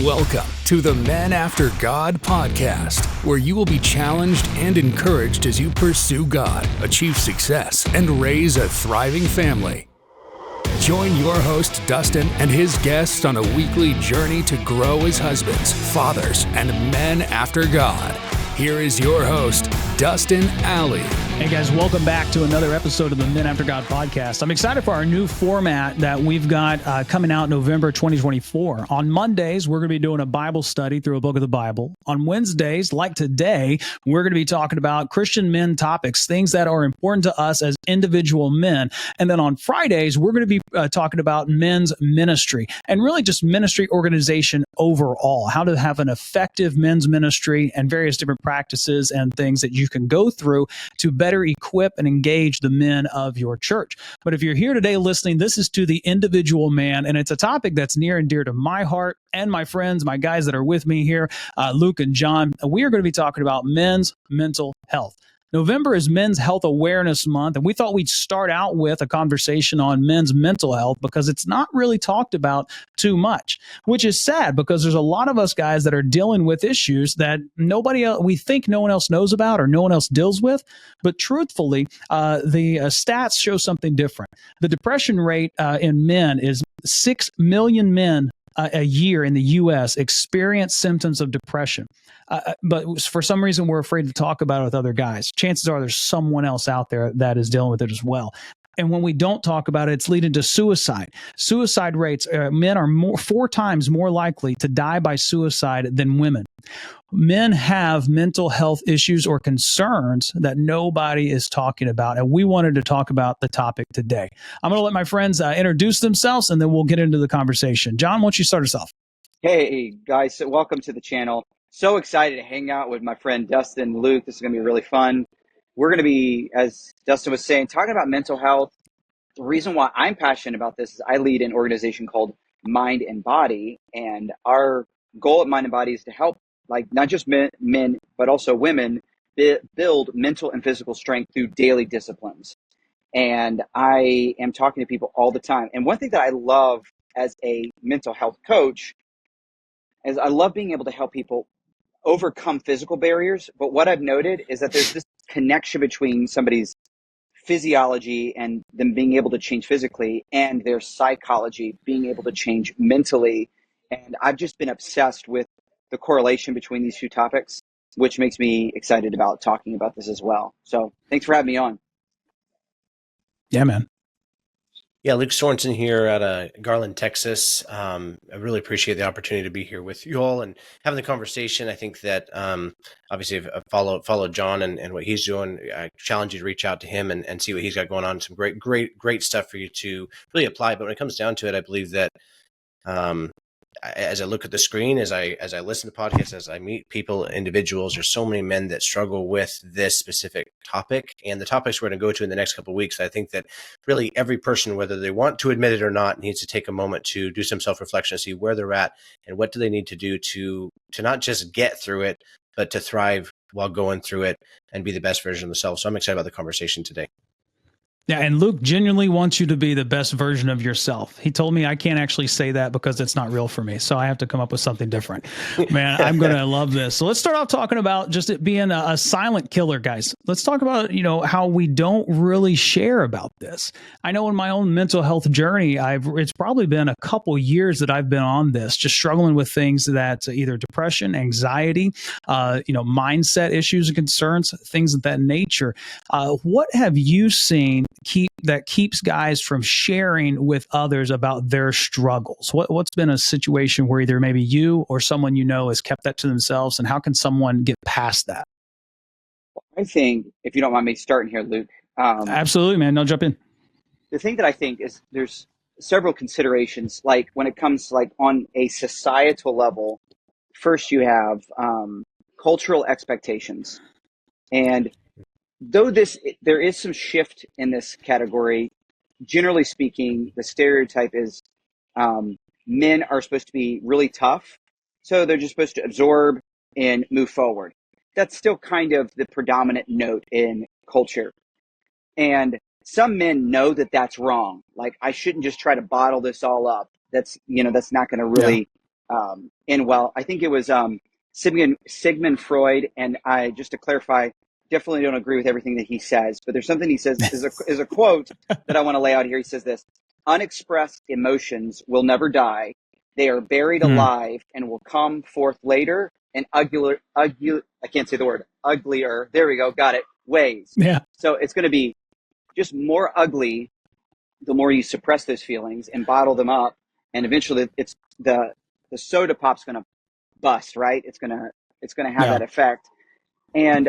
Welcome to the Men After God podcast, where you will be challenged and encouraged as you pursue God, achieve success, and raise a thriving family. Join your host, Dustin, and his guests on a weekly journey to grow as husbands, fathers, and men after God. Here is your host, Dustin Alley. Hey guys, welcome back to another episode of the Men After God podcast. I'm excited for our new format that we've got coming out November 2024. On Mondays, we're going to be doing a Bible study through a book of the Bible. On Wednesdays, like today, we're going to be talking about Christian men topics, things that are important to us as individual men. And then on Fridays, we're going to be talking about men's ministry and really just ministry organization overall, how to have an effective men's ministry and various different practices and things that you can go through to better equip and engage the men of your church. But if you're here today listening, this is to the individual man, and it's a topic that's near and dear to my heart and my friends, my guys that are with me here, Luke and John. We are going to be talking about men's mental health. November is Men's Health Awareness Month, and we thought we'd start out with a conversation on men's mental health because it's not really talked about too much, which is sad because there's a lot of us guys that are dealing with issues that nobody else, we think no one else knows about or no one else deals with. But truthfully, the stats show something different. The depression rate in men is 6 million men a year in the U.S. experience symptoms of depression. But for some reason, we're afraid to talk about it with other guys. Chances are there's someone else out there that is dealing with it as well. And when we don't talk about it, it's leading to suicide. Suicide rates, men are 4 times more likely to die by suicide than women. Men have mental health issues or concerns that nobody is talking about, and we wanted to talk about the topic today. I'm going to let my friends introduce themselves, and then we'll get into the conversation. John, why don't you start us off? Hey, guys. So welcome to the channel. So excited to hang out with my friend Dustin and Luke. This is going to be really fun. We're going to be, as Dustin was saying, talking about mental health. The reason why I'm passionate about this is I lead an organization called Mind and Body, and our goal at Mind and Body is to help, like, not just men but also women build mental and physical strength through daily disciplines. And I am talking to people all the time. And one thing that I love as a mental health coach is I love being able to help people overcome physical barriers. But what I've noted is that there's this connection between somebody's physiology and them being able to change physically and their psychology being able to change mentally. And I've just been obsessed with the correlation between these two topics, which makes me excited about talking about this as well. So thanks for having me on. Yeah, man. Yeah, Luke Sorensen here out of Garland, Texas. I really appreciate the opportunity to be here with you all and having the conversation. I think that obviously I've followed John and what he's doing. I challenge you to reach out to him and see what he's got going on. Some great stuff for you to really apply. But when it comes down to it, I believe that as I look at the screen, as I listen to podcasts, as I meet people, individuals, there's so many men that struggle with this specific topic and the topics we're going to go to in the next couple of weeks. I think that really every person, whether they want to admit it or not, needs to take a moment to do some self-reflection, see where they're at and what do they need to do to not just get through it, but to thrive while going through it and be the best version of themselves. So I'm excited about the conversation today. Yeah, and Luke genuinely wants you to be the best version of yourself. He told me I can't actually say that because it's not real for me, so I have to come up with something different. Man, I'm going to love this. So let's start off talking about just it being a silent killer, guys. Let's talk about, how we don't really share about this. I know in my own mental health journey, it's probably been a couple years that I've been on this, just struggling with things that either depression, anxiety, mindset issues and concerns, things of that nature. What have you seen that keeps guys from sharing with others about their struggles? What's been a situation where either maybe you or someone has kept that to themselves, and how can someone get past that? I think, if you don't mind me starting here, Luke. Absolutely, man. No, jump in. The thing that I think is there's several considerations, like when it comes to, like, on a societal level. First, you have cultural expectations. And though there is some shift in this category, generally speaking, the stereotype is men are supposed to be really tough, so they're just supposed to absorb and move forward. That's still kind of the predominant note in culture. And some men know that that's wrong. Like, I shouldn't just try to bottle this all up. That's not going to really I think it was Sigmund Freud, and I, just to clarify, definitely don't agree with everything that he says, but there's something he says is a quote that I want to lay out here. He says this: "Unexpressed emotions will never die. They are buried Mm. alive and will come forth later in uglier, I can't say the word, uglier, there we go, got it, ways." Yeah. So it's going to be just more ugly the more you suppress those feelings and bottle them up, and eventually it's the soda pop's going to bust, right? It's going to have Yeah. that effect. And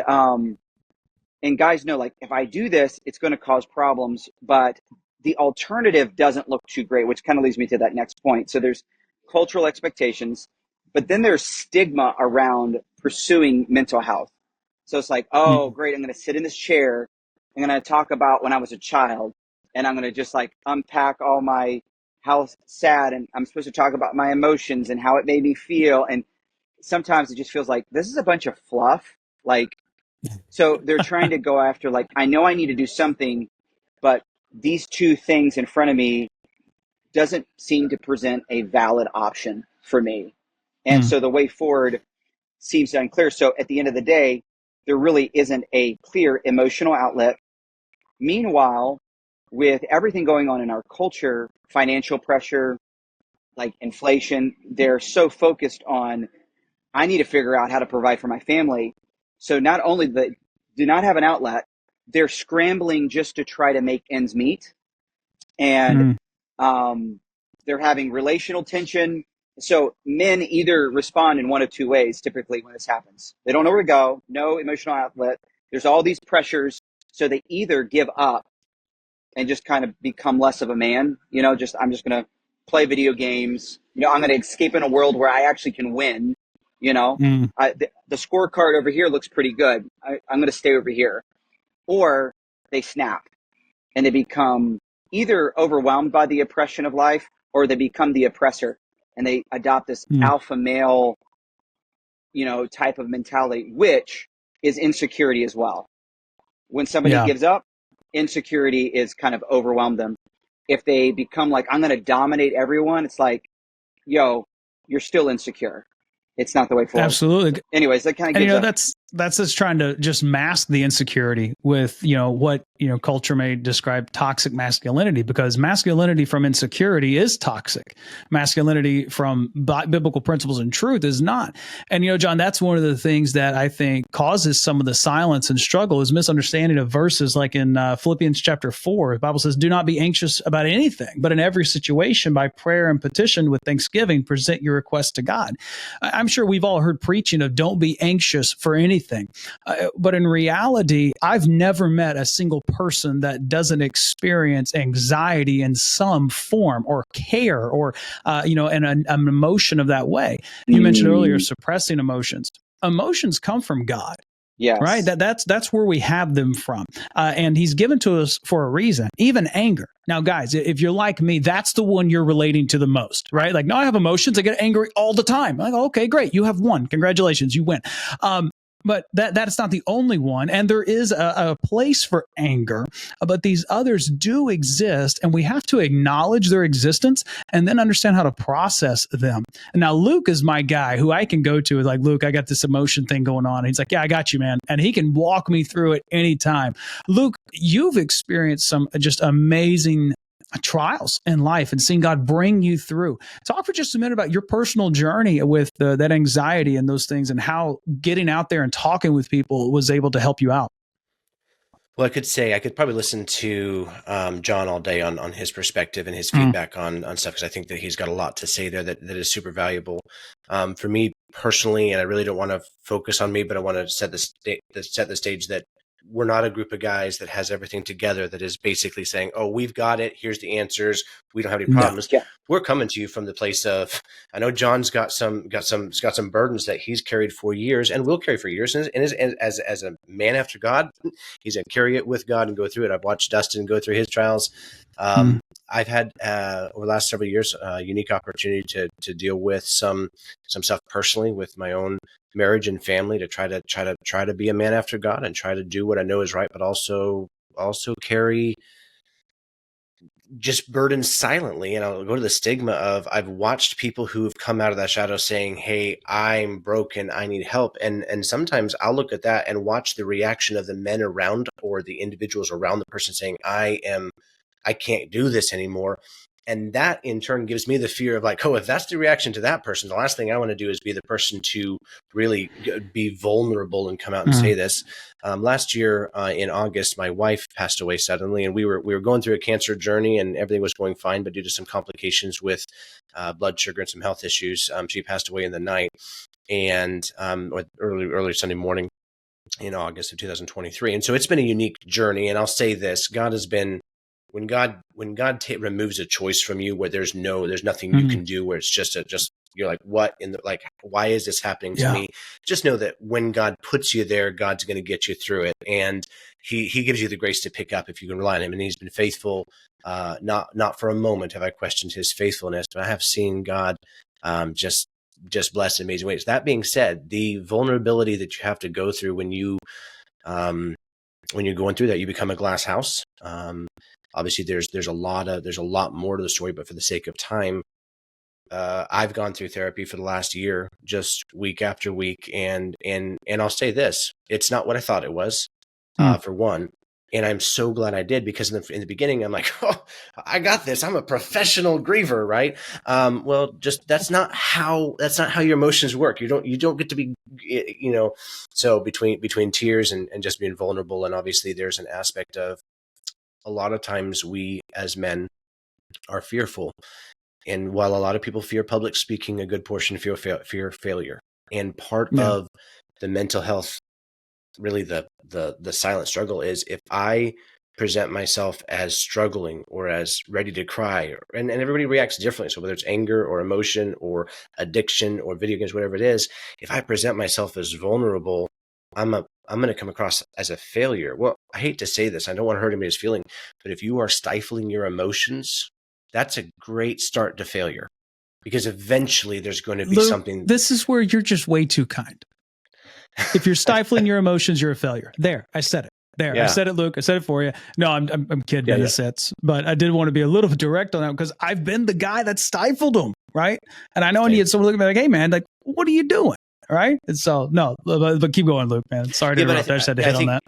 and guys know, like, if I do this, it's going to cause problems, but the alternative doesn't look too great, which kind of leads me to that next point. So there's cultural expectations, but then there's stigma around pursuing mental health. So it's like, oh, Mm. great, I'm going to sit in this chair. I'm going to talk about when I was a child, and I'm going to just like unpack all my, how sad, and I'm supposed to talk about my emotions and how it made me feel. And sometimes it just feels like this is a bunch of fluff. Like, so they're trying to go after, like, I know I need to do something, but these two things in front of me doesn't seem to present a valid option for me. And Mm. so the way forward seems unclear. So at the end of the day, there really isn't a clear emotional outlet. Meanwhile, with everything going on in our culture, financial pressure, like inflation, they're so focused on, I need to figure out how to provide for my family. So not only do not have an outlet, they're scrambling just to try to make ends meet. And Mm. um, they're having relational tension. So men either respond in one of two ways typically when this happens. They don't know where to go, no emotional outlet. There's all these pressures. So they either give up and just kind of become less of a man, I'm just going to play video games. I'm going to escape in a world where I actually can win. Mm. The scorecard over here looks pretty good. I'm going to stay over here. Or they snap and they become either overwhelmed by the oppression of life, or they become the oppressor and they adopt this Mm. alpha male, type of mentality, which is insecurity as well. When somebody Yeah. gives up, insecurity is kind of overwhelmed them. If they become like, I'm going to dominate everyone, it's like, yo, you're still insecure. It's not the way forward. Absolutely. Anyways, that kind of And gives that's just trying to just mask the insecurity with what culture may describe toxic masculinity, because masculinity from insecurity is toxic. Masculinity from biblical principles and truth is not. And John, that's one of the things that I think causes some of the silence and struggle is misunderstanding of verses like in Philippians chapter 4. The Bible says, "Do not be anxious about anything, but in every situation by prayer and petition with thanksgiving present your requests to God." I'm sure we've all heard preaching of don't be anxious for anything. But in reality, I've never met a single person that doesn't experience anxiety in some form or care or, an emotion of that way. You mentioned earlier suppressing emotions. Emotions come from God. yes. Right. That's where we have them from. And he's given to us for a reason, even anger. Now, guys, if you're like me, that's the one you're relating to the most, right? Like, no, I have emotions. I get angry all the time. I'm like, okay, great. You have one. Congratulations. You win. But that's not the only one. And there is a place for anger, but these others do exist. And we have to acknowledge their existence and then understand how to process them. And now Luke is my guy who I can go to. Like, Luke, I got this emotion thing going on. And he's like, yeah, I got you, man. And he can walk me through it anytime. Luke, you've experienced some just amazing trials in life and seeing God bring you through. Talk for just a minute about your personal journey with that anxiety and those things and how getting out there and talking with people was able to help you out. Well, I could probably listen to John all day on his perspective and his feedback on stuff, because I think that he's got a lot to say there that is super valuable. For me personally, and I really don't want to focus on me, but I want to set the stage that we're not a group of guys that has everything together, that is basically saying, oh, we've got it. Here's the answers. We don't have any problems. Yeah. We're coming to you from the place of, I know John's got some burdens that he's carried for years and will carry for years. And as a man after God, he's going to carry it with God and go through it. I've watched Dustin go through his trials. I've had over the last several years a unique opportunity to deal with some stuff personally with my own marriage and family, to try to be a man after God and try to do what I know is right, but also carry just burdened silently. And I'll go to the stigma of, I've watched people who have come out of that shadow saying, hey, I'm broken, I need help. And sometimes I'll look at that and watch the reaction of the men around or the individuals around the person saying, I can't do this anymore. And that in turn gives me the fear of like, oh, if that's the reaction to that person, the last thing I want to do is be the person to really be vulnerable and come out and say this. Last year in August, my wife passed away suddenly, and we were going through a cancer journey, and everything was going fine. But due to some complications with blood sugar and some health issues, she passed away in the night, and early Sunday morning in August of 2023. And so it's been a unique journey. And I'll say this: God has been. When God removes a choice from you, where there's nothing you can do, where it's just you're like, what in the, like, why is this happening to me? Just know that when God puts you there, God's going to get you through it, and He gives you the grace to pick up if you can rely on Him. And He's been faithful. Not for a moment have I questioned His faithfulness, but I have seen God just bless in amazing ways. That being said, the vulnerability that you have to go through when you're going through that, you become a glass house. Obviously, there's a lot more to the story, but for the sake of time, I've gone through therapy for the last year, just week after week, and I'll say this: it's not what I thought it was, for one, and I'm so glad I did, because in the beginning, I'm like, oh, I got this. I'm a professional griever, right? Well, just that's not how your emotions work. You don't get to be, So between tears and just being vulnerable, and obviously there's an aspect of, a lot of times we as men are fearful. And while a lot of people fear public speaking, a good portion fear failure. And part of the mental health, really the silent struggle, is if I present myself as struggling or as ready to cry, and everybody reacts differently. So whether it's anger or emotion or addiction or video games, whatever it is, if I present myself as vulnerable, I'm going to come across as a failure. Well, I hate to say this, I don't want to hurt anybody's feeling, but if you are stifling your emotions, that's a great start to failure, because eventually there's going to be something. This is where you're just way too kind. If you're stifling your emotions, you're a failure. There, I said it. I said it, Luke. I said it for you. No, I'm kidding in a sense, but I did want to be a little bit direct on that, because I've been the guy that stifled them, right? And I know I needed someone looking at me like, hey, man, like, what are you doing? Right. And so, no, but keep going, Luke, man. Sorry to interrupt. I just had to hit on that.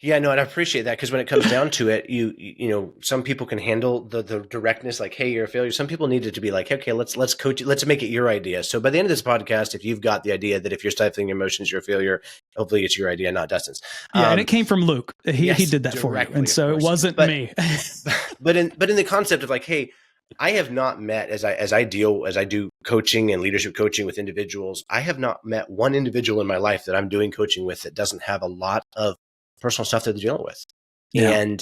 Yeah, no, and I appreciate that, because when it comes down to it, you know, some people can handle the directness, like, hey, you're a failure. Some people need it to be like, okay, let's coach you. Let's make it your idea. So by the end of this podcast, if you've got the idea that if you're stifling your emotions, you're a failure, hopefully it's your idea, not Dustin's. Yeah, and it came from Luke. He did that for you, and so it wasn't me. but in the concept of like, hey, I have not met, as I do coaching and leadership coaching with individuals, I have not met one individual in my life that I'm doing coaching with that doesn't have a lot of personal stuff that they're dealing with. Yeah. And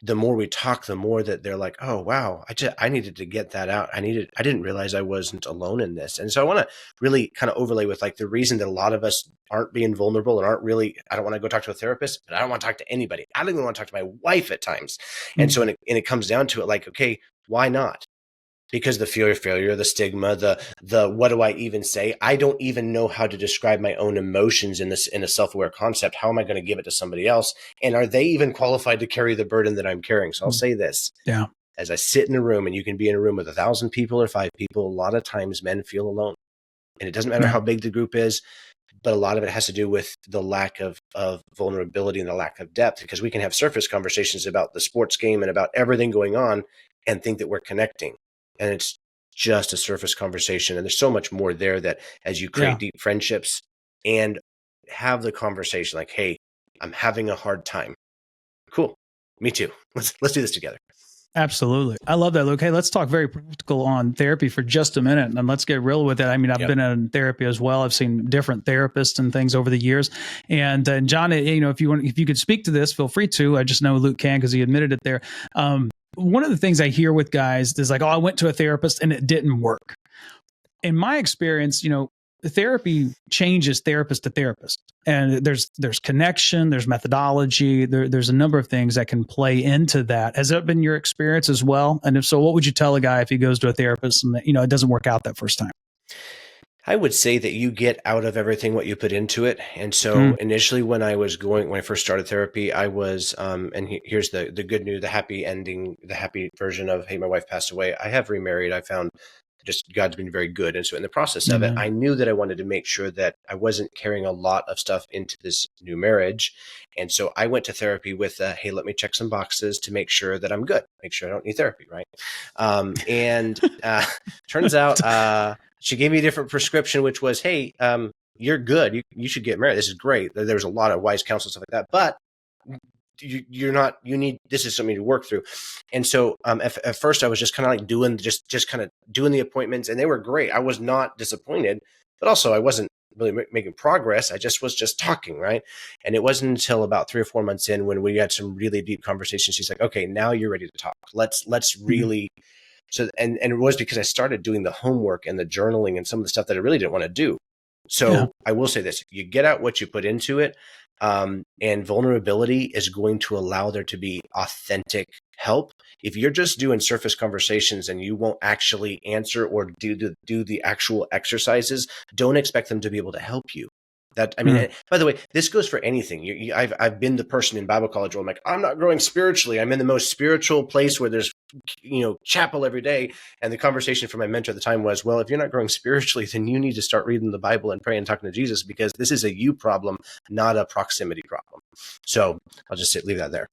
the more we talk, the more that they're like, oh, wow, I needed to get that out. I didn't realize I wasn't alone in this. And so I want to really kind of overlay with like the reason that a lot of us aren't being vulnerable and aren't really, I don't want to go talk to a therapist, but I don't want to talk to anybody. I don't even want to talk to my wife at times. Mm-hmm. And so and it comes down to it, like, okay, why not? Because the fear of failure, the stigma, the what do I even say? I don't even know how to describe my own emotions in a self-aware concept. How am I going to give it to somebody else? And are they even qualified to carry the burden that I'm carrying? So I'll say this. Yeah. As I sit in a room, and you can be in a room with 1,000 people or 5 people, a lot of times men feel alone. And it doesn't matter how big the group is, but a lot of it has to do with the lack of vulnerability and the lack of depth, because we can have surface conversations about the sports game and about everything going on and think that we're connecting. And it's just a surface conversation. And there's so much more there that as you create deep friendships and have the conversation like, hey, I'm having a hard time. Cool. Me too. Let's do this together. Absolutely. I love that, Luke. Hey, let's talk very practical on therapy for just a minute, and let's get real with it. I mean, I've been in therapy as well. I've seen different therapists and things over the years. And John, you know, if you could speak to this, feel free to. I just know Luke can, because he admitted it there. One of the things I hear with guys is like, oh, I went to a therapist and it didn't work. In my experience, you know, the therapy changes therapist to therapist, and there's connection, there's methodology, there's a number of things that can play into that. Has that been your experience as well? And if so, what would you tell a guy if he goes to a therapist and, you know, it doesn't work out that first time? I would say that you get out of everything what you put into it. And so initially when I first started therapy, I was, here's the good news, the happy ending, the happy version of, hey, my wife passed away. I have remarried. I found just God's been very good. And so in the process of it, I knew that I wanted to make sure that I wasn't carrying a lot of stuff into this new marriage. And so I went to therapy with, hey, let me check some boxes to make sure that I'm good, make sure I don't need therapy. Right. Turns out, she gave me a different prescription, which was, hey, you're good. You should get married. This is great. There's a lot of wise counsel, stuff like that. But you're not, this is something to work through. And so at first I was just kind of like doing, just kind of doing the appointments, and they were great. I was not disappointed, but also I wasn't really making progress. I just was talking. Right. And it wasn't until about 3 or 4 months in when we had some really deep conversations. She's like, okay, now you're ready to talk. Let's really, so, and it was because I started doing the homework and the journaling and some of the stuff that I really didn't want to do. So I will say this, you get out what you put into it. And vulnerability is going to allow there to be authentic help. If you're just doing surface conversations and you won't actually answer or do the actual exercises, don't expect them to be able to help you. By the way, this goes for anything. I've been the person in Bible college where I'm like, I'm not growing spiritually. I'm in the most spiritual place where there's, chapel every day. And the conversation from my mentor at the time was, well, if you're not growing spiritually, then you need to start reading the Bible and praying and talking to Jesus, because this is a you problem, not a proximity problem. So I'll just leave that there.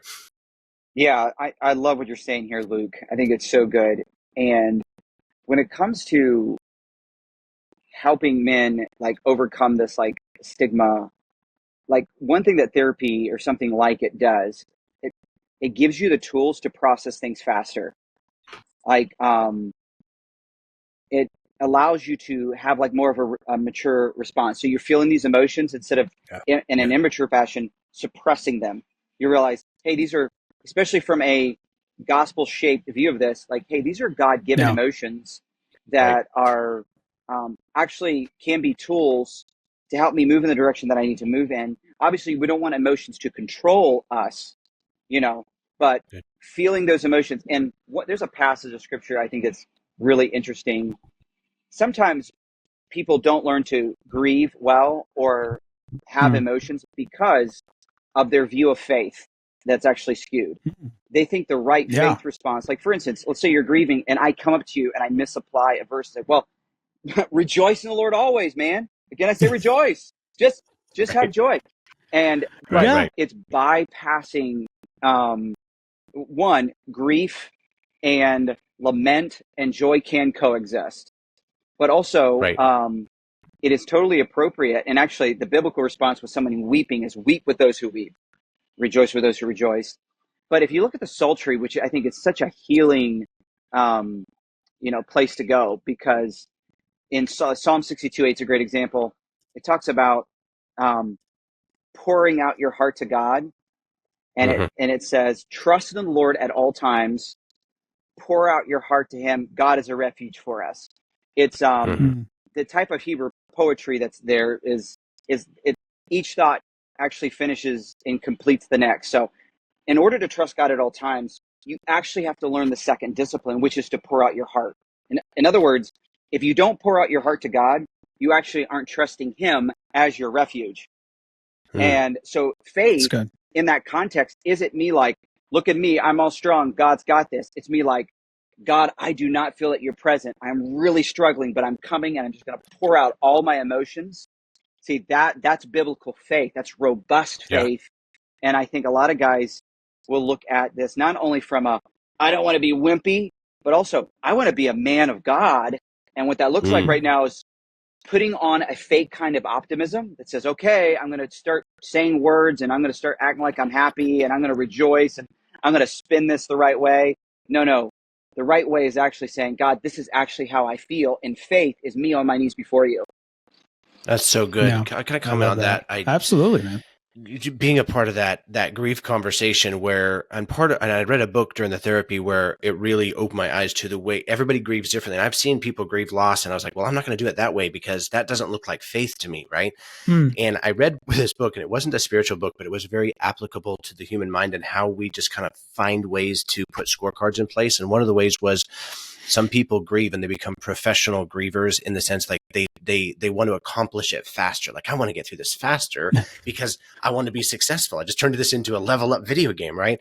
Yeah, I love what you're saying here, Luke. I think it's so good. And when it comes to helping men like overcome this like stigma, like one thing that therapy or something like it does, it gives you the tools to process things faster. Like it allows you to have like more of a mature response. So you're feeling these emotions instead of in an immature fashion suppressing them. You realize, hey, these are, especially from a gospel shaped view of this, like, hey, these are God-given emotions that are actually can be tools to help me move in the direction that I need to move in. Obviously, we don't want emotions to control us, but feeling those emotions. And there's a passage of scripture I think that's really interesting. Sometimes people don't learn to grieve well or have emotions because of their view of faith that's actually skewed. They think the right faith response, like for instance, let's say you're grieving and I come up to you and I misapply a verse like, well, rejoice in the Lord always, man. Again, I say rejoice. Just have joy. And it's bypassing one, grief and lament and joy can coexist. But also it is totally appropriate. And actually the biblical response with someone weeping is weep with those who weep, rejoice with those who rejoice. But if you look at the Psaltery, which I think is such a healing place to go, because in Psalm 62, it's a great example. It talks about pouring out your heart to God. And it says, trust in the Lord at all times, pour out your heart to him. God is a refuge for us. It's the type of Hebrew poetry that's there is each thought actually finishes and completes the next. So in order to trust God at all times, you actually have to learn the second discipline, which is to pour out your heart. In other words, if you don't pour out your heart to God, you actually aren't trusting him as your refuge. And so faith in that context isn't me like, look at me, I'm all strong, God's got this. It's me like, God, I do not feel that you're present. I'm really struggling, but I'm coming and I'm just going to pour out all my emotions. See, that's biblical faith. That's robust faith. And I think a lot of guys will look at this not only from I don't want to be wimpy, but also I want to be a man of God. And what that looks like right now is putting on a fake kind of optimism that says, okay, I'm going to start saying words and I'm going to start acting like I'm happy and I'm going to rejoice and I'm going to spin this the right way. No. The right way is actually saying, God, this is actually how I feel. And faith is me on my knees before you. That's so good. Yeah. Can I comment on that? Absolutely, man. Being a part of that grief conversation where and I read a book during the therapy where it really opened my eyes to the way everybody grieves differently. And I've seen people grieve loss and I was like, well, I'm not going to do it that way because that doesn't look like faith to me. Right. And I read this book and it wasn't a spiritual book, but it was very applicable to the human mind and how we just kind of find ways to put scorecards in place. And one of the ways was some people grieve and they become professional grievers in the sense like They want to accomplish it faster. Like, I want to get through this faster because I want to be successful. I just turned this into a level up video game, right?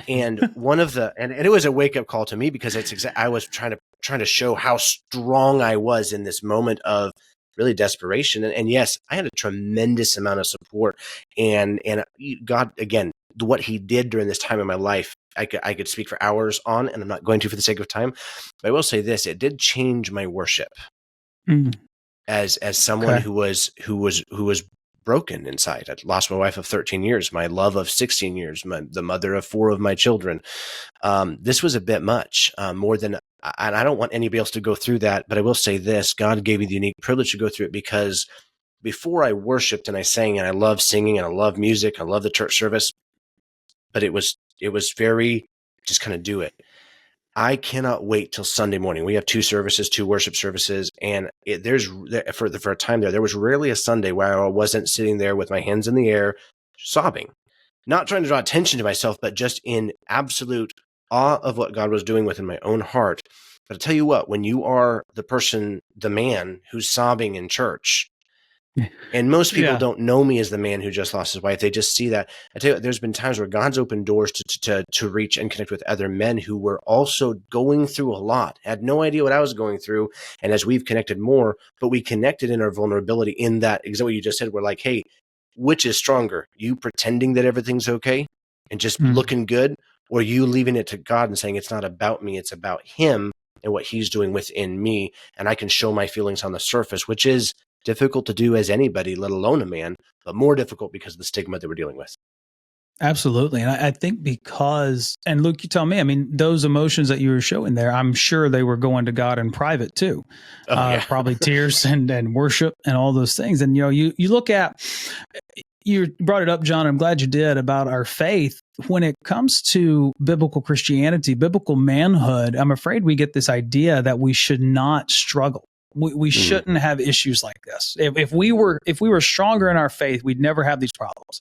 And one of the and it was a wake up call to me, because I was trying to show how strong I was in this moment of really desperation. And yes, I had a tremendous amount of support, and God, again, what he did during this time in my life, I could speak for hours on, and I'm not going to for the sake of time, but I will say this: it did change my worship as someone who was broken inside. I lost my wife of 13 years, my love of 16 years, the mother of 4 of my children. This was a bit much, more than, and I don't want anybody else to go through that, but I will say this: God gave me the unique privilege to go through it, because before I worshiped and I sang, and I love singing and I love music, I love the church service, but it was very just kind of do it. I cannot wait till Sunday morning. We have 2 worship services, and for a time there was rarely a Sunday where I wasn't sitting there with my hands in the air, sobbing, not trying to draw attention to myself, but just in absolute awe of what God was doing within my own heart. But I tell you what, when you are the man who's sobbing in church, and most people don't know me as the man who just lost his wife. They just see that. I tell you what, there's been times where God's opened doors to reach and connect with other men who were also going through a lot, had no idea what I was going through. And as we've connected more, but we connected in our vulnerability, in that exactly what you just said. We're like, hey, which is stronger? You pretending that everything's okay and just looking good, or you leaving it to God and saying, it's not about me, it's about him and what he's doing within me. And I can show my feelings on the surface, which is difficult to do as anybody, let alone a man, but more difficult because of the stigma that we're dealing with. Absolutely. And I think because, and Luke, you tell me, I mean, those emotions that you were showing there, I'm sure they were going to God in private too. Probably tears and worship and all those things. And, you look at, you brought it up, John, I'm glad you did, about our faith. When it comes to biblical Christianity, biblical manhood, I'm afraid we get this idea that we should not struggle. We shouldn't have issues like this. If we were stronger in our faith, we'd never have these problems.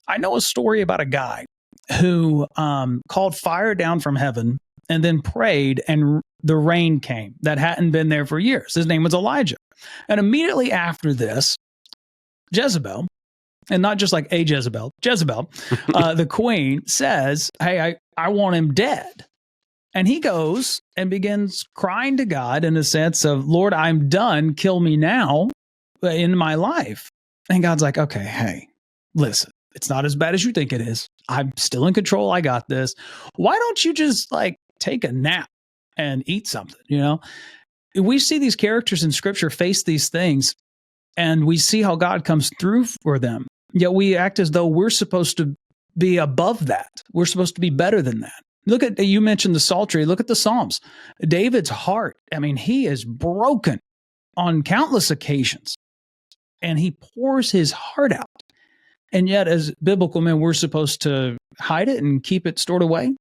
I know a story about a guy who called fire down from heaven and then prayed, and the rain came that hadn't been there for years. His name was Elijah. And immediately after this, Jezebel, and not just like a Jezebel, the queen, says, hey, I want him dead. And he goes and begins crying to God in a sense of, Lord, I'm done. Kill me now in my life. And God's like, okay, hey, listen, it's not as bad as you think it is. I'm still in control. I got this. Why don't you just take a nap and eat something? We see these characters in scripture face these things, and we see how God comes through for them. Yet we act as though we're supposed to be above that. We're supposed to be better than that. You mentioned the psaltery. Look at the Psalms. David's heart, he is broken on countless occasions, and he pours his heart out. And yet, as biblical men, we're supposed to hide it and keep it stored away.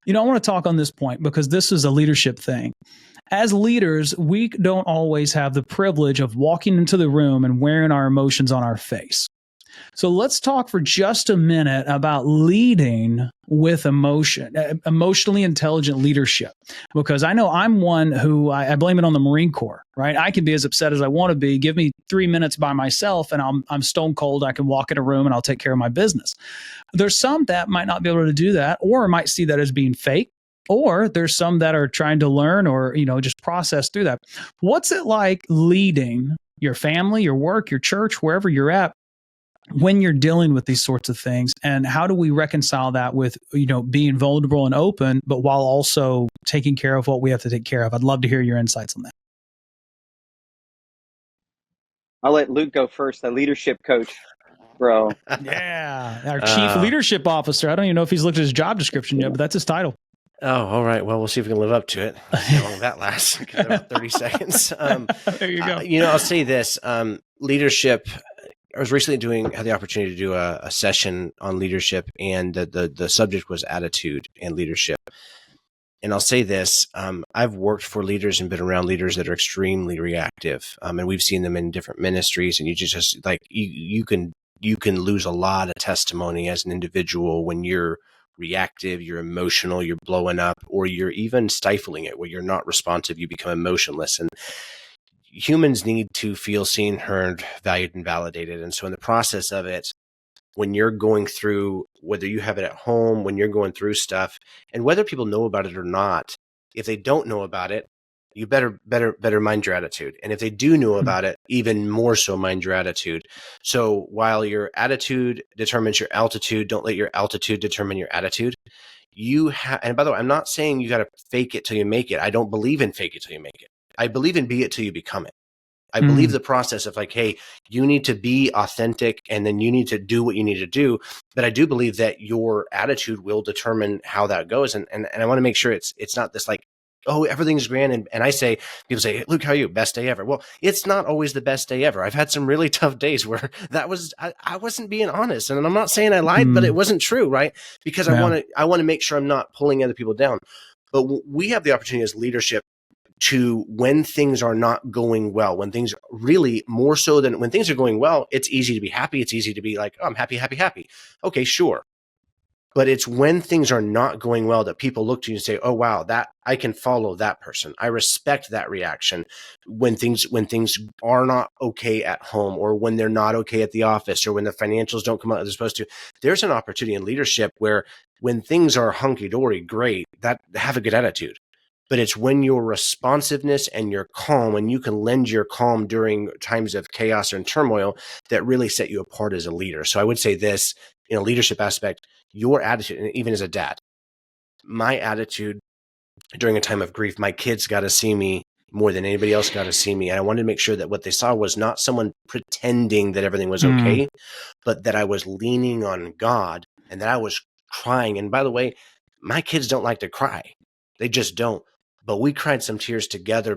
I want to talk on this point because this is a leadership thing. As leaders, we don't always have the privilege of walking into the room and wearing our emotions on our face. So let's talk for just a minute about leading with emotion, emotionally intelligent leadership, because I know I'm one who I blame it on the Marine Corps, right? I can be as upset as I want to be. Give me 3 minutes by myself and I'm stone cold. I can walk in a room and I'll take care of my business. There's some that might not be able to do that, or might see that as being fake. Or there's some that are trying to learn or, just process through that. What's it like leading your family, your work, your church, wherever you're at, when you're dealing with these sorts of things? And how do we reconcile that with, being vulnerable and open, but while also taking care of what we have to take care of? I'd love to hear your insights on that. I'll let Luke go first, the leadership coach, bro. Yeah, our chief leadership officer. I don't even know if he's looked at his job description yet, but that's his title. Oh, all right. Well, we'll see if we can live up to it. How long that lasts? About 30 seconds. There you go. I'll say this. Leadership, I was recently had the opportunity to do a session on leadership, and the subject was attitude and leadership. And I'll say this, I've worked for leaders and been around leaders that are extremely reactive. And we've seen them in different ministries, and you just you can lose a lot of testimony as an individual when you're reactive, you're emotional, you're blowing up, or you're even stifling it where you're not responsive, you become emotionless. And humans need to feel seen, heard, valued, and validated. And so in the process of it, when you're going through, whether you have it at home, when you're going through stuff, and whether people know about it or not, if they don't know about it, you better mind your attitude. And if they do know about it, even more so mind your attitude. So while your attitude determines your altitude, don't let your altitude determine your attitude. And by the way, I'm not saying you got to fake it till you make it. I don't believe in fake it till you make it. I believe in be it till you become it. I believe the process of like, hey, you need to be authentic and then you need to do what you need to do. But I do believe that your attitude will determine how that goes. And I want to make sure it's not this like, oh, everything's grand. And I say, people say, Luke, how are you? Best day ever. Well, it's not always the best day ever. I've had some really tough days where I wasn't being honest. And I'm not saying I lied, but it wasn't true, right? Because I want to make sure I'm not pulling other people down. But we have the opportunity as leadership to, when things are not going well, when things really more so than when things are going well, it's easy to be happy. It's easy to be like, oh, I'm happy, happy, happy. Okay, sure. But it's when things are not going well that people look to you and say, oh, wow, that I can follow that person. I respect that reaction when things are not okay at home, or when they're not okay at the office, or when the financials don't come out as they're supposed to. There's an opportunity in leadership where when things are hunky-dory, great, that have a good attitude. But it's when your responsiveness and your calm, when you can lend your calm during times of chaos and turmoil, that really set you apart as a leader. So I would say this, in a leadership aspect, your attitude, and even as a dad, my attitude during a time of grief, my kids got to see me more than anybody else got to see me. And I wanted to make sure that what they saw was not someone pretending that everything was okay, but that I was leaning on God and that I was crying. And by the way, my kids don't like to cry. They just don't. But we cried some tears together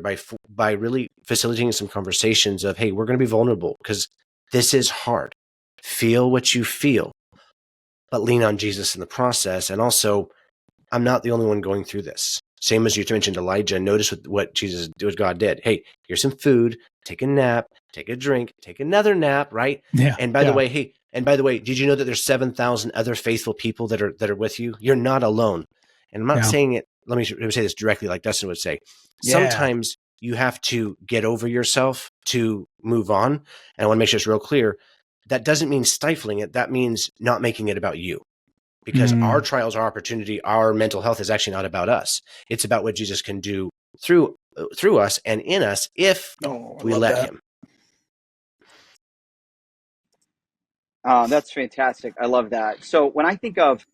by really facilitating some conversations of, hey, we're going to be vulnerable because this is hard. Feel what you feel, but lean on Jesus in the process. And also, I'm not the only one going through this. Same as you mentioned Elijah. Notice what God did. Hey, here's some food. Take a nap. Take a drink. Take another nap. Right. Yeah. And by the way, did you know that there's 7,000 other faithful people that are with you? You're not alone. And I'm not saying it. Let me say this directly, like Dustin would say. Sometimes you have to get over yourself to move on. And I want to make sure it's real clear. That doesn't mean stifling it. That means not making it about you. Because our trials, our opportunity, our mental health is actually not about us. It's about what Jesus can do through us and in us if we let him. That's fantastic. I love that. So when I think of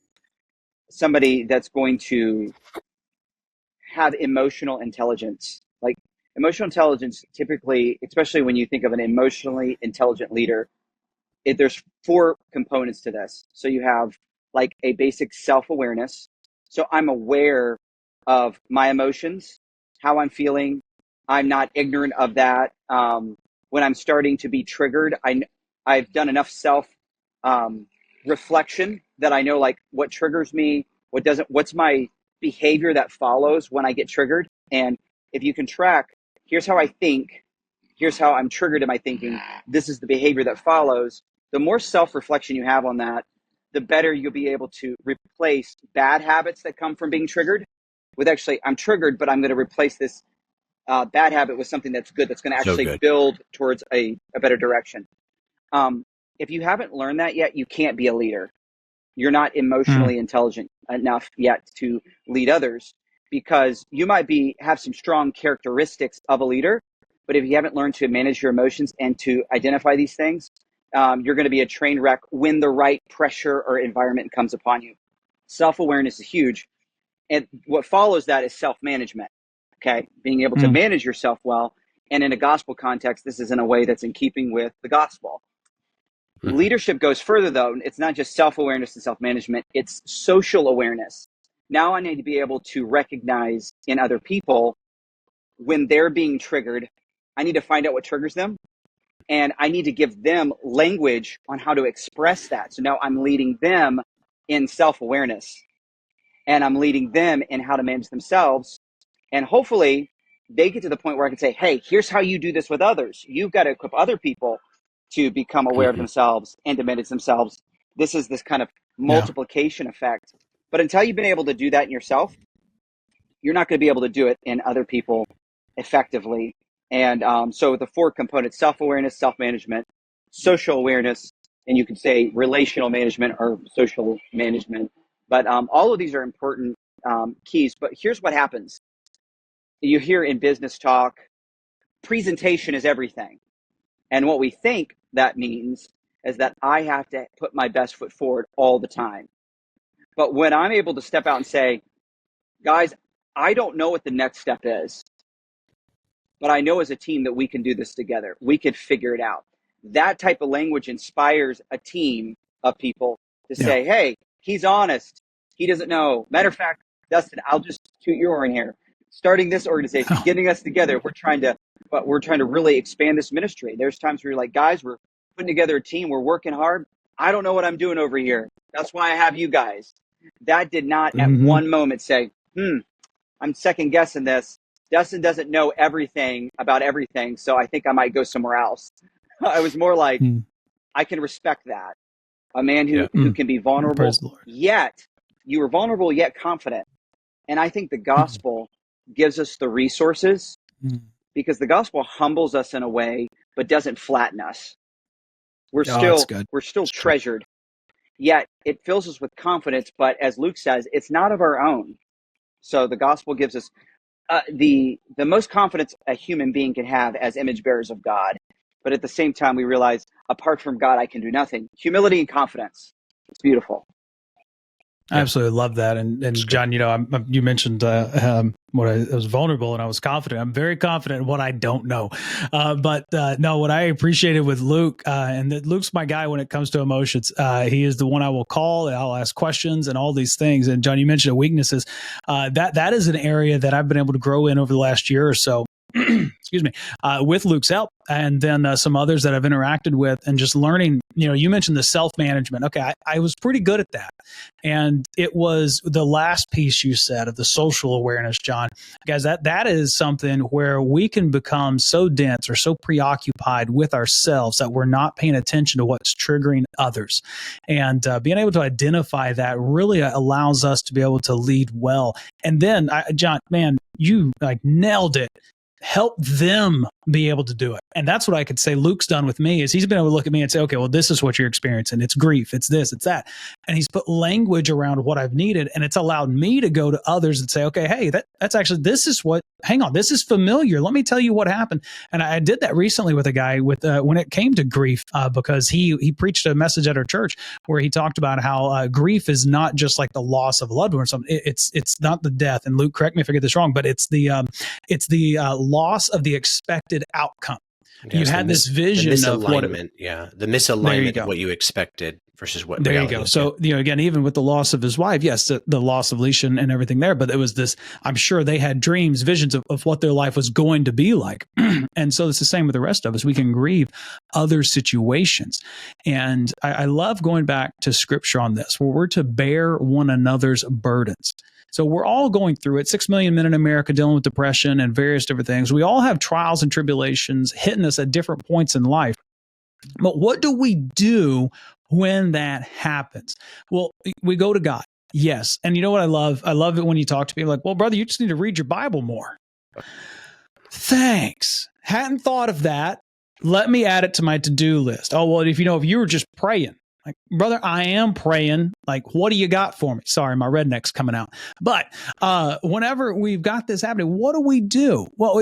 somebody that's going to have emotional intelligence, like emotional intelligence, typically, especially when you think of an emotionally intelligent leader, there's 4 components to this. So you have like a basic self-awareness. So I'm aware of my emotions, how I'm feeling. I'm not ignorant of that. When I'm starting to be triggered, I've done enough self reflection that I know like what triggers me, what doesn't, what's my behavior that follows when I get triggered. And if you can track, here's how I think, here's how I'm triggered in my thinking, this is the behavior that follows. The more self-reflection you have on that, the better you'll be able to replace bad habits that come from being triggered with actually, I'm triggered, but I'm going to replace this bad habit with something that's good, that's going to actually build towards a better direction. If you haven't learned that yet, you can't be a leader. You're not emotionally intelligent enough yet to lead others, because you might have some strong characteristics of a leader, but if you haven't learned to manage your emotions and to identify these things, you're going to be a train wreck when the right pressure or environment comes upon you. Self-awareness is huge. And what follows that is self-management, okay? Being able to manage yourself well. And in a gospel context, this is in a way that's in keeping with the gospel. Leadership goes further, though. It's not just self-awareness and self-management. It's social awareness. Now I need to be able to recognize in other people when they're being triggered. I need to find out what triggers them. And I need to give them language on how to express that. So now I'm leading them in self-awareness, and I'm leading them in how to manage themselves. And hopefully they get to the point where I can say, hey, here's how you do this with others. You've got to equip other people to become aware of themselves and to manage themselves. This is this kind of multiplication effect. But until you've been able to do that in yourself, you're not going to be able to do it in other people effectively. And so the 4 components: self-awareness, self-management, social awareness, and you could say relational management or social management. But all of these are important keys. But here's what happens. You hear in business talk, presentation is everything. And what we think that means is that I have to put my best foot forward all the time. But when I'm able to step out and say, guys, I don't know what the next step is, but I know as a team that we can do this together. We can figure it out. That type of language inspires a team of people to say, hey, he's honest. He doesn't know. Matter of fact, Dustin, I'll just toot your horn here. Starting this organization, getting us together, we're trying to really expand this ministry. There's times where you're like, guys, we're putting together a team. We're working hard. I don't know what I'm doing over here. That's why I have you guys. That did not at one moment say, I'm second guessing this. Dustin doesn't know everything about everything, so I think I might go somewhere else. I was more like, I can respect that. A man who can be vulnerable, yet you were vulnerable, yet confident. And I think the gospel gives us the resources because the gospel humbles us in a way, but doesn't flatten us. We're still treasured, yet it fills us with confidence. But as Luke says, it's not of our own. So the gospel gives us the most confidence a human being can have as image bearers of God. But at the same time, we realize apart from God, I can do nothing. Humility and confidence. It's beautiful. I absolutely love that. And John, you know, you mentioned what I was vulnerable and I was confident. I'm very confident in what I don't know. But what I appreciated with Luke, and that Luke's my guy when it comes to emotions. He is the one I will call. I'll ask questions and all these things. And John, you mentioned weaknesses. That is an area that I've been able to grow in over the last year or so. Excuse me, with Luke's help, and then some others that I've interacted with, and just learning. You know, you mentioned the self-management. Okay, I was pretty good at that, and it was the last piece you said of the social awareness, John. Guys, that is something where we can become so dense or so preoccupied with ourselves that we're not paying attention to what's triggering others, and being able to identify that really allows us to be able to lead well. And then, John, man, you like nailed it. Help them be able to do it. And that's what I could say Luke's done with me is he's been able to look at me and say, okay, well, this is what you're experiencing. It's grief. It's this, it's that. And he's put language around what I've needed. And it's allowed me to go to others and say, okay, hey, that's actually, hang on, this is familiar. Let me tell you what happened. And I did that recently with a guy with when it came to grief, because he preached a message at our church where he talked about how grief is not just like the loss of a loved one or something. It's not the death. And Luke, correct me if I get this wrong, but it's the loss of the expected outcome. You had this vision of what the misalignment of what you expected versus what there you go. So, you know, again, even with the loss of his wife, yes, the loss of Leisha and everything there, but it was this, I'm sure they had dreams, visions of what their life was going to be like. And so it's the same with the rest of us. We can grieve other situations. And I love going back to scripture on this, where we're to bear one another's burdens. So we're all going through it. 6 million men in America dealing with depression and various different things. We all have trials and tribulations hitting us at different points in life. But what do we do when that happens? Well, we go to God. Yes. And you know what I love? I love it when you talk to people like, well, brother, you just need to read your Bible more. Thanks. Hadn't thought of that. Let me add it to my to-do list. Oh, well, if you were just praying. Like, brother, I am praying. Like, what do you got for me? Sorry, my redneck's coming out. But whenever we've got this happening, what do we do? Well,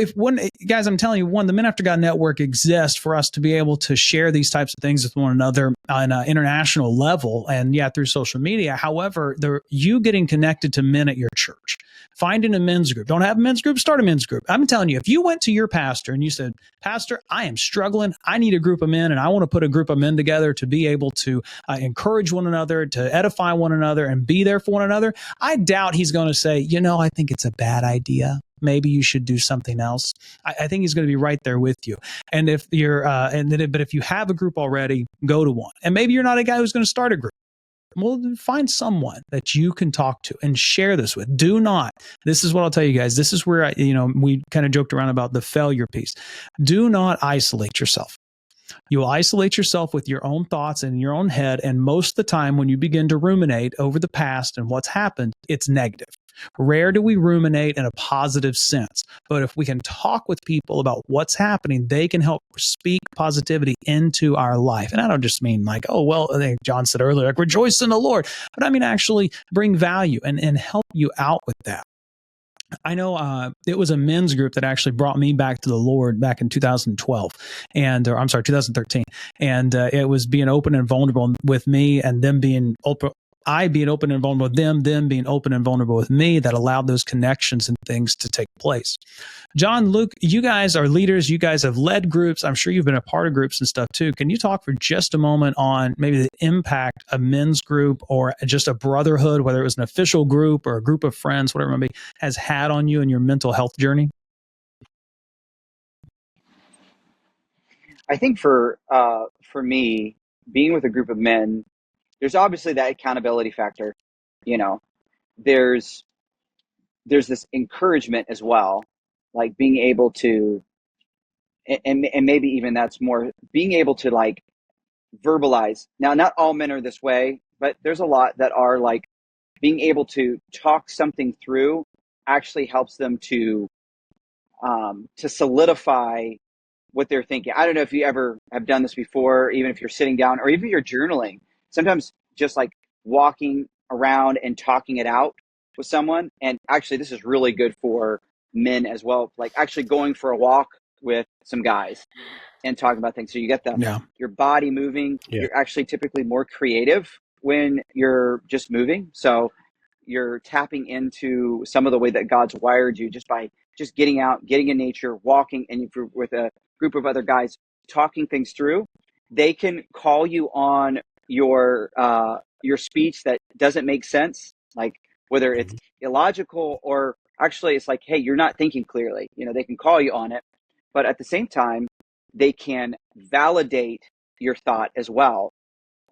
guys, I'm telling you, the Men After God Network exists for us to be able to share these types of things with one another on an international level and, through social media. However, you getting connected to men at your church, finding a men's group. Don't have a men's group? Start a men's group. I'm telling you, if you went to your pastor and you said, Pastor, I am struggling. I need a group of men, and I want to put a group of men together to be able to encourage one another, to edify one another, and be there for one another, I doubt he's going to say, I think it's a bad idea. Maybe you should do something else. I think he's going to be right there with you. And if you're, but if you have a group already, go to one. And maybe you're not a guy who's going to start a group. Well, find someone that you can talk to and share this with. Do not. This is what I'll tell you guys. This is where we kind of joked around about the failure piece. Do not isolate yourself. You will isolate yourself with your own thoughts and your own head. And most of the time when you begin to ruminate over the past and what's happened, it's negative. Rare do we ruminate in a positive sense. But if we can talk with people about what's happening, they can help speak positivity into our life. And I don't just mean like, oh, well, I think John said earlier, like rejoice in the Lord. But I mean actually bring value and help you out with that. I know it was a men's group that actually brought me back to the Lord back in 2012, or I'm sorry, 2013. And it was being open and vulnerable with me and them being open. I being open and vulnerable with them being open and vulnerable with me, that allowed those connections and things to take place. John, Luke, you guys are leaders. You guys have led groups. I'm sure you've been a part of groups and stuff too. Can you talk for just a moment on maybe the impact a men's group or just a brotherhood, whether it was an official group or a group of friends, whatever it may be, has had on you in your mental health journey? I think for me, being with a group of men, there's obviously that accountability factor. You know, there's this encouragement as well, like being able to, and maybe even that's more being able to like verbalize. Now, not all men are this way, but there's a lot that are like being able to talk something through actually helps them to solidify what they're thinking. I don't know if you ever have done this before, even if you're sitting down or even if you're journaling. Sometimes just like walking around and talking it out with someone. And actually, this is really good for men as well. Like actually going for a walk with some guys and talking about things. So you get your body moving. Yeah. You're actually typically more creative when you're just moving. So you're tapping into some of the way that God's wired you just by just getting out, getting in nature, walking, and if you're with a group of other guys talking things through, they can call you on your speech that doesn't make sense, like whether it's illogical or actually it's like, hey, you're not thinking clearly. You know, they can call you on it, but at the same time, they can validate your thought as well,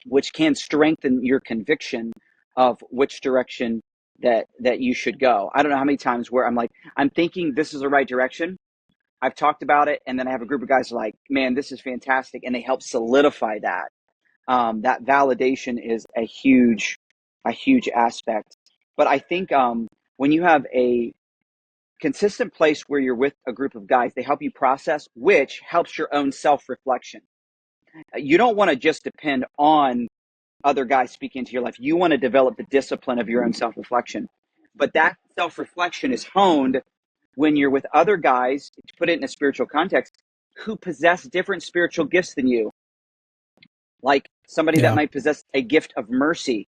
which can strengthen your conviction of which direction that you should go. I don't know how many times where I'm like, I'm thinking this is the right direction. I've talked about it, and then I have a group of guys like, man, this is fantastic, and they help solidify that. That validation is a huge aspect. But I think when you have a consistent place where you're with a group of guys, they help you process, which helps your own self-reflection. You don't want to just depend on other guys speaking into your life. You want to develop the discipline of your own self-reflection. But that self-reflection is honed when you're with other guys, to put it in a spiritual context, who possess different spiritual gifts than you. Like somebody that might possess a gift of mercy.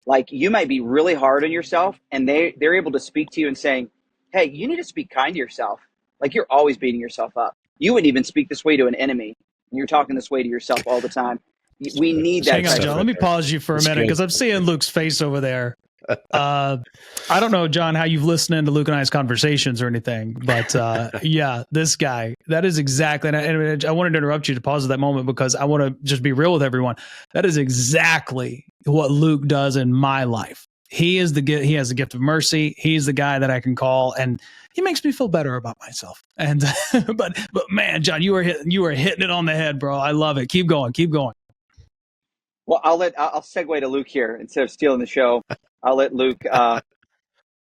Like you might be really hard on yourself, and they're able to speak to you and saying, hey, you need to speak kind to yourself. Like you're always beating yourself up. You wouldn't even speak this way to an enemy. You're talking this way to yourself all the time. We need that. Hang on, John. Let me pause you for a minute because I'm seeing Luke's face over there. I don't know, John, how you've listened to Luke and I's conversations or anything, but yeah, this guy, that is exactly, and I wanted to interrupt you to pause at that moment because I want to just be real with everyone. That is exactly what Luke does in my life. He has the gift of mercy. He's the guy that I can call, and he makes me feel better about myself. And but man, John, you are hitting it on the head, bro. I love it. Keep going. Well, I'll segue to Luke here instead of stealing the show. I'll let Luke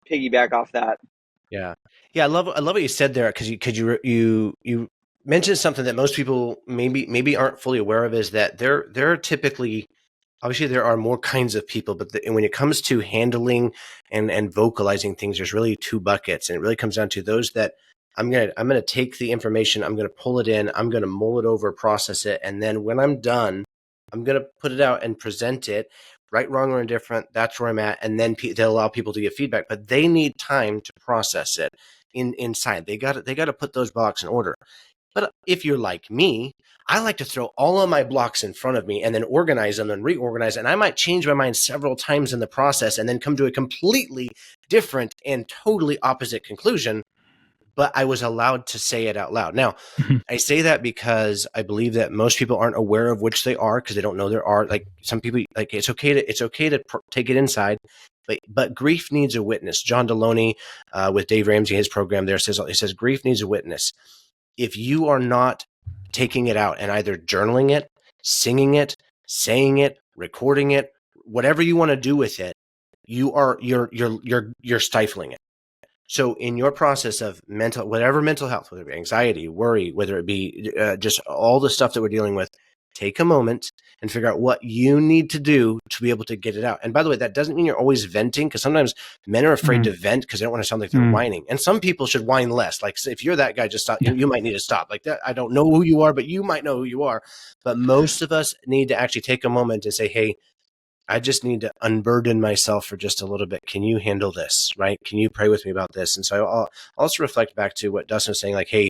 piggyback off that. Yeah. I love what you said there because you mentioned something that most people maybe aren't fully aware of, is that there are typically, obviously there are more kinds of people, but when it comes to handling and vocalizing things, there's really two buckets, and it really comes down to those that I'm gonna take the information, I'm gonna pull it in, I'm gonna mull it over, process it, and then when I'm done, I'm going to put it out and present it, right, wrong, or indifferent. That's where I'm at. And then they'll allow people to give feedback, but they need time to process it inside. They got to put those blocks in order. But if you're like me, I like to throw all of my blocks in front of me and then organize them and reorganize. And I might change my mind several times in the process and then come to a completely different and totally opposite conclusion. But I was allowed to say it out loud. Now, I say that because I believe that most people aren't aware of which they are because they don't know there are. Like some people, like it's okay to take it inside, but grief needs a witness. John Deloney with Dave Ramsey, his program there says grief needs a witness. If you are not taking it out and either journaling it, singing it, saying it, recording it, whatever you want to do with it, you're stifling it. So in your process of whatever mental health, whether it be anxiety, worry, whether it be just all the stuff that we're dealing with, take a moment and figure out what you need to do to be able to get it out. And by the way, that doesn't mean you're always venting, because sometimes men are afraid to vent because they don't want to sound like they're whining. And some people should whine less. Like, if you're that guy, just stop. You might need to stop. Like that. I don't know who you are, but you might know who you are. But most of us need to actually take a moment and say, hey, I just need to unburden myself for just a little bit. Can you handle this? Right? Can you pray with me about this? And so I'll also reflect back to what Dustin was saying, like, hey,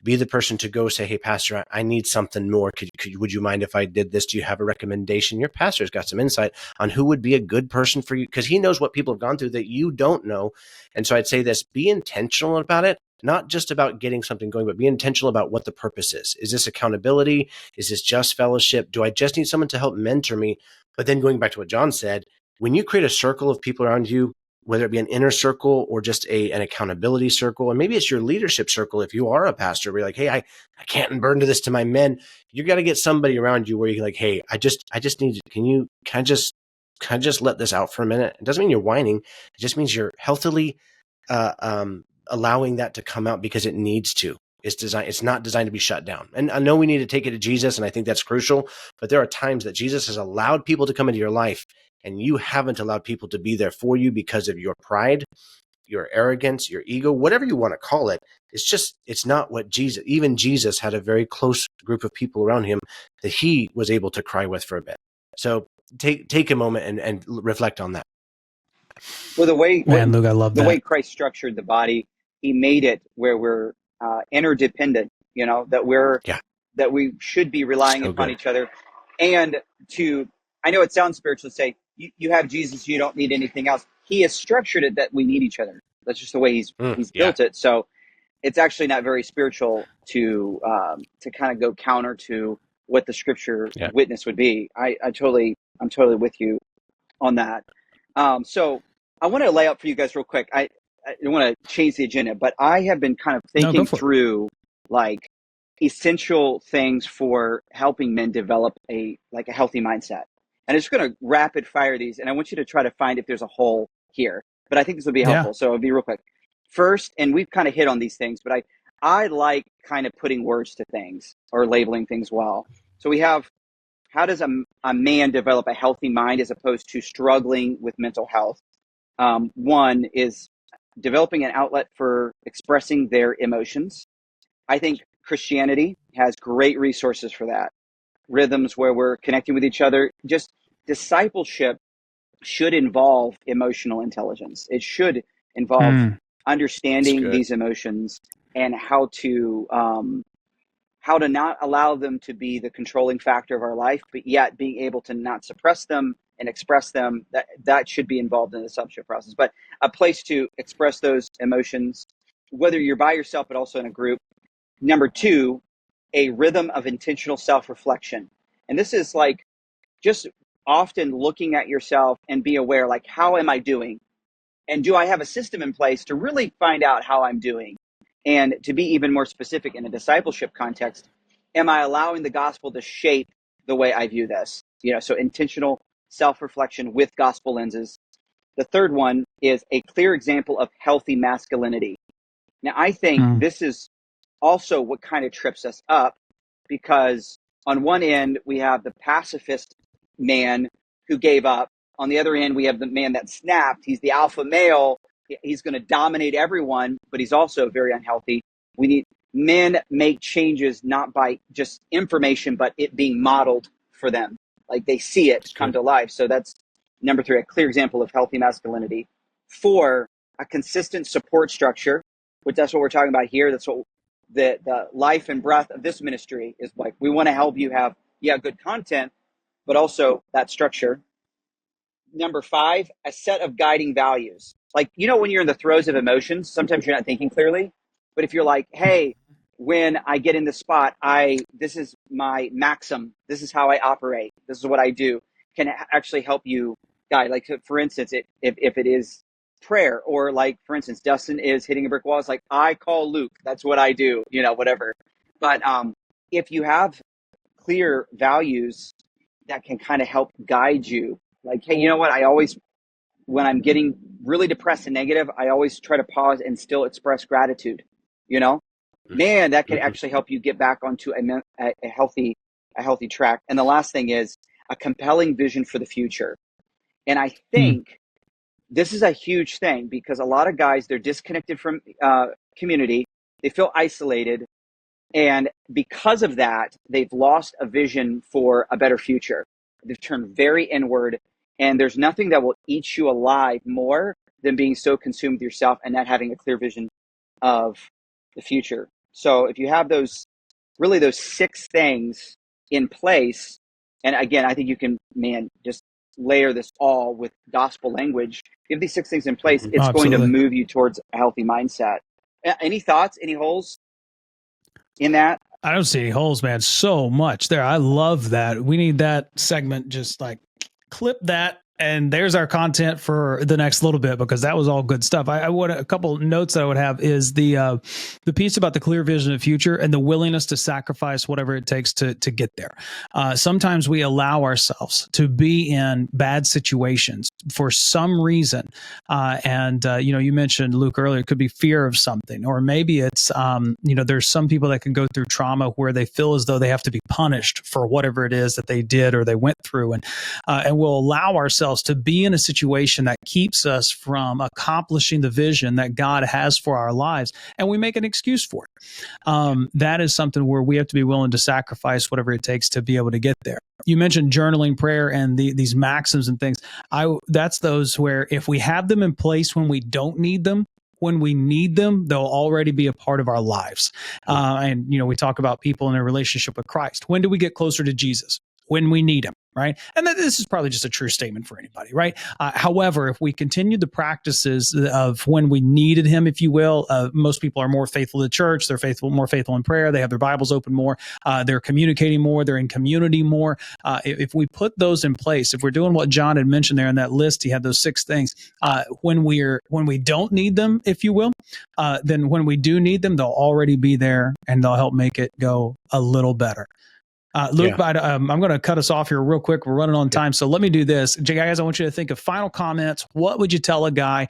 be the person to go say, hey, pastor, I need something more. Would you mind if I did this? Do you have a recommendation? Your pastor's got some insight on who would be a good person for you, because he knows what people have gone through that you don't know. And so I'd say this, be intentional about it, not just about getting something going, but be intentional about what the purpose is. Is this accountability? Is this just fellowship? Do I just need someone to help mentor me? But then going back to what John said, when you create a circle of people around you, whether it be an inner circle or just an accountability circle, and maybe it's your leadership circle. If you are a pastor, where you're like, hey, I can't burden this to my men. You got to get somebody around you where you're like, hey, I just need to, can I just let this out for a minute? It doesn't mean you're whining. It just means you're healthily allowing that to come out because it needs to. It's not designed to be shut down. And I know we need to take it to Jesus, and I think that's crucial, but there are times that Jesus has allowed people to come into your life, and you haven't allowed people to be there for you because of your pride, your arrogance, your ego, whatever you want to call it. It's not what even Jesus had a very close group of people around him that he was able to cry with for a bit. So take a moment and reflect on that. Well, Luke, I love the that. way Christ structured the body, he made it where we're interdependent, that we should be relying upon each other. And I know it sounds spiritual to say, you have Jesus, you don't need anything else. He has structured it that we need each other. That's just the way he's built it. So it's actually not very spiritual to kind of go counter to what the scripture witness would be. I'm totally with you on that. So I want to lay out for you guys real quick. I don't want to change the agenda, but I have been kind of thinking through like essential things for helping men develop a healthy mindset. And I'm just going to rapid fire these, and I want you to try to find if there's a hole here. But I think this will be helpful, so it'll be real quick. First, and we've kind of hit on these things, but I like kind of putting words to things or labeling things well. So we have, how does a man develop a healthy mind as opposed to struggling with mental health? One is developing an outlet for expressing their emotions. I think Christianity has great resources for that. Rhythms where we're connecting with each other. Just discipleship should involve emotional intelligence. It should involve understanding these emotions and how to not allow them to be the controlling factor of our life, but yet being able to not suppress them and express them. That should be involved in the discipleship process. But a place to express those emotions, whether you're by yourself but also in a group. Number two, a rhythm of intentional self-reflection. And this is like just often looking at yourself and be aware, like, how am I doing? And do I have a system in place to really find out how I'm doing? And to be even more specific in a discipleship context, am I allowing the gospel to shape the way I view this? So intentional self-reflection with gospel lenses. The third one is a clear example of healthy masculinity. Now, I think this is also what kind of trips us up, because on one end, we have the pacifist man who gave up. On the other end, we have the man that snapped. He's the alpha male. He's going to dominate everyone, but he's also very unhealthy. We need men make changes not by just information, but it being modeled for them. Like they see it come to life. So that's number three, a clear example of healthy masculinity. 4, a consistent support structure, which that's what we're talking about here. That's what the life and breath of this ministry is like. We want to help you have good content, but also that structure. Number 5, a set of guiding values. Like, when you're in the throes of emotions, sometimes you're not thinking clearly. But if you're like, hey, when I get in the spot, this is my maxim. This is how I operate. This is what I do. Can actually help you guide. Like, for instance, if it is prayer, or like, for instance, Dustin is hitting a brick wall. It's like, I call Luke. That's what I do, whatever. But if you have clear values that can kind of help guide you, like, hey, you know what? I always when I'm getting really depressed and negative, I always try to pause and still express gratitude. You know, man, that can actually help you get back onto a healthy track. And the last thing is a compelling vision for the future. And I think this is a huge thing because a lot of guys, they're disconnected from community. They feel isolated. And because of that, they've lost a vision for a better future. They've turned very inward, and there's nothing that will eat you alive more than being so consumed with yourself and not having a clear vision of the future. So if you have those 6 things in place, and again, I think you can, just layer this all with gospel language. If these 6 things in place, it's going to move you towards a healthy mindset. Any thoughts, any holes in that? I don't see any holes, man. So much there. I love that. We need that segment. Just like clip that. And there's our content for the next little bit, because that was all good stuff. I would, a couple notes that I would have is the piece about the clear vision of the future and the willingness to sacrifice whatever it takes to get there. Sometimes we allow ourselves to be in bad situations for some reason. You mentioned, Luke, earlier, it could be fear of something, or maybe it's, there's some people that can go through trauma where they feel as though they have to be punished for whatever it is that they did or they went through. And we'll allow ourselves to be in a situation that keeps us from accomplishing the vision that God has for our lives, and we make an excuse for it. That is something where we have to be willing to sacrifice whatever it takes to be able to get there. You mentioned journaling, prayer, and these maxims and things. That's those where if we have them in place when we don't need them, when we need them, they'll already be a part of our lives. We talk about people in a relationship with Christ. When do we get closer to Jesus? When we need him, right? And this is probably just a true statement for anybody, right? However, if we continue the practices of when we needed him, if you will, most people are more faithful to church. They're more faithful in prayer. They have their Bibles open more. They're communicating more. They're in community more. If we put those in place, if we're doing what John had mentioned there in that list, he had those 6 things. When we don't need them, if you will, then when we do need them, they'll already be there and they'll help make it go a little better. Luke, I'm going to cut us off here real quick. We're running on time. So let me do this. Guys, I want you to think of final comments. What would you tell a guy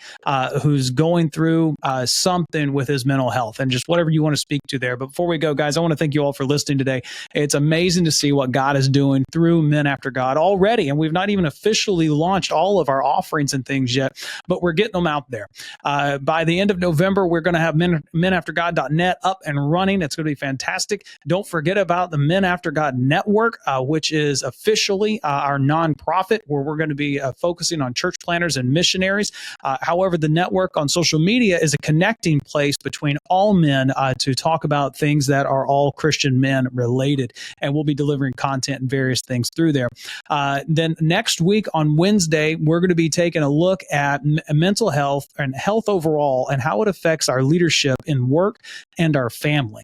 who's going through something with his mental health, and just whatever you want to speak to there. But before we go, guys, I want to thank you all for listening today. It's amazing to see what God is doing through Men After God already. And we've not even officially launched all of our offerings and things yet, but we're getting them out there. By the end of November, we're going to have menaftergod.net up and running. It's going to be fantastic. Don't forget about the Men After God Network, which is officially our nonprofit, where we're going to be focusing on church planners and missionaries. However, the network on social media is a connecting place between all men to talk about things that are all Christian men related, and we'll be delivering content and various things through there. Then next week on Wednesday, we're going to be taking a look at mental health and health overall and how it affects our leadership in work and our family,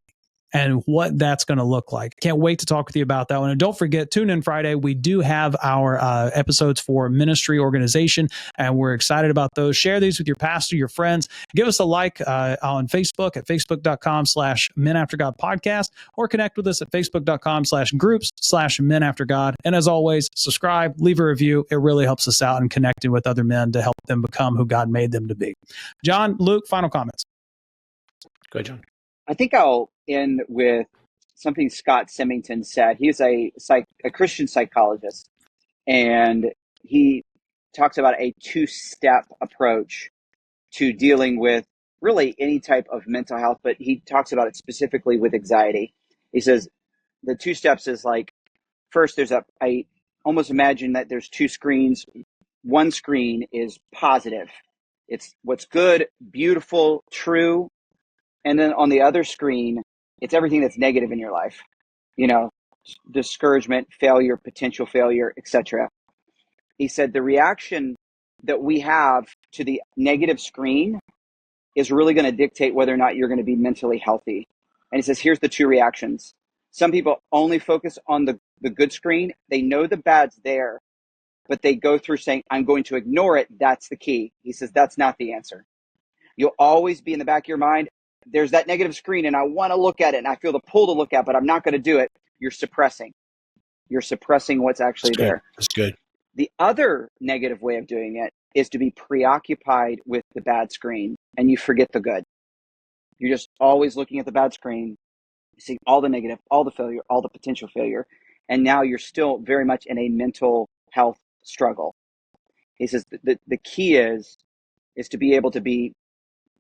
and what that's going to look like. Can't wait to talk with you about that one. And don't forget, tune in Friday. We do have our episodes for ministry organization, and we're excited about those. Share these with your pastor, your friends. Give us a like on Facebook at facebook.com/menaftergodpodcast, or connect with us at facebook.com/groups/menaftergod. And as always, subscribe, leave a review. It really helps us out in connecting with other men to help them become who God made them to be. John, Luke, final comments. Go ahead, John. I think I'll end with something Scott Symington said. He's a Christian psychologist, and he talks about a 2-step approach to dealing with really any type of mental health, but he talks about it specifically with anxiety. He says the 2 steps is like, first, I almost imagine that there's 2 screens. One screen is positive. It's what's good, beautiful, true. And then on the other screen, it's everything that's negative in your life, discouragement, failure, potential failure, etc. He said the reaction that we have to the negative screen is really going to dictate whether or not you're going to be mentally healthy. And he says, here's the 2 reactions. Some people only focus on the good screen. They know the bad's there, but they go through saying, I'm going to ignore it. That's the key. He says, that's not the answer. You'll always be in the back of your mind, there's that negative screen and I want to look at it and I feel the pull to look at, but I'm not going to do it. You're suppressing what's actually there. That's good. The other negative way of doing it is to be preoccupied with the bad screen and you forget the good. You're just always looking at the bad screen, seeing all the negative, all the failure, all the potential failure. And now you're still very much in a mental health struggle. He says the key is to be able to be,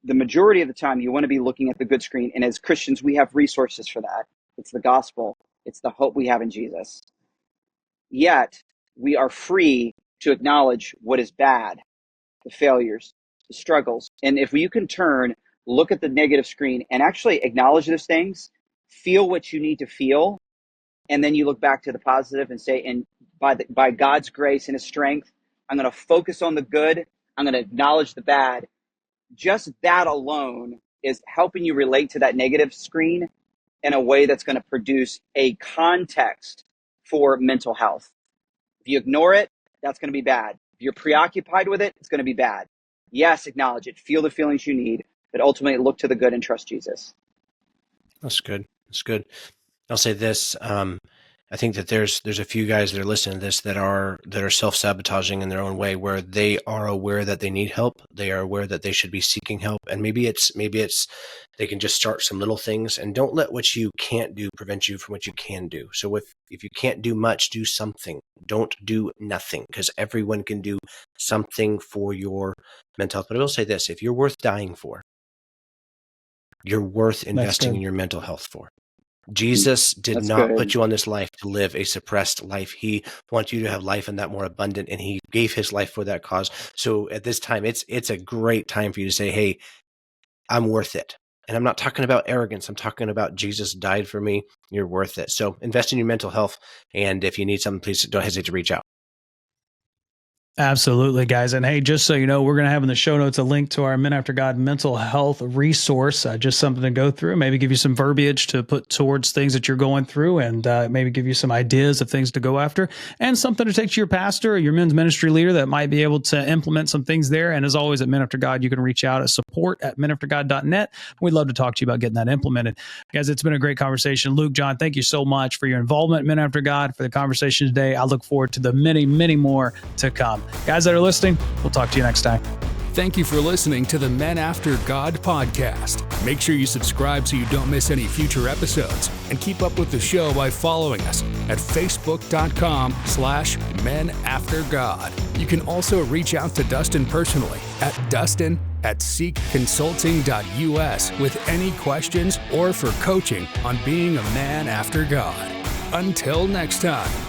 the majority of the time, you want to be looking at the good screen. And as Christians, we have resources for that. It's the gospel. It's the hope we have in Jesus. Yet, we are free to acknowledge what is bad, the failures, the struggles. And if you can look at the negative screen and actually acknowledge those things, feel what you need to feel, and then you look back to the positive and say, and by God's grace and his strength, I'm going to focus on the good. I'm going to acknowledge the bad. Just that alone is helping you relate to that negative screen in a way that's going to produce a context for mental health. If you ignore it, that's going to be bad. If you're preoccupied with it, it's going to be bad. Yes, acknowledge it. Feel the feelings you need, but ultimately look to the good and trust Jesus. That's good. That's good. I'll say this. I think that there's a few guys that are listening to this that are self-sabotaging in their own way, where they are aware that they need help. They are aware that they should be seeking help. And maybe it's they can just start some little things, and don't let what you can't do prevent you from what you can do. So if you can't do much, do something. Don't do nothing, because everyone can do something for your mental health. But I will say this, if you're worth dying for, you're worth investing in your mental health for. Jesus did not put you on this life to live a suppressed life. He wants you to have life and that more abundant, and he gave his life for that cause. So at this time, it's a great time for you to say, hey, I'm worth it. And I'm not talking about arrogance. I'm talking about Jesus died for me. You're worth it. So invest in your mental health. And if you need something, please don't hesitate to reach out. Absolutely, guys. And hey, just so you know, we're going to have in the show notes a link to our Men After God mental health resource, just something to go through, maybe give you some verbiage to put towards things that you're going through, and maybe give you some ideas of things to go after, and something to take to your pastor or your men's ministry leader that might be able to implement some things there. And as always, at Men After God, you can reach out at support@menaftergod.net. We'd love to talk to you about getting that implemented. Guys, it's been a great conversation. Luke, John, thank you so much for your involvement in Men After God, for the conversation today. I look forward to the many, many more to come. Guys that are listening, we'll talk to you next time. Thank you for listening to the Men After God podcast. Make sure you subscribe so you don't miss any future episodes, and keep up with the show by following us at facebook.com/menaftergod. You can also reach out to Dustin personally at dustin@seekconsulting.us with any questions or for coaching on being a man after God. Until next time.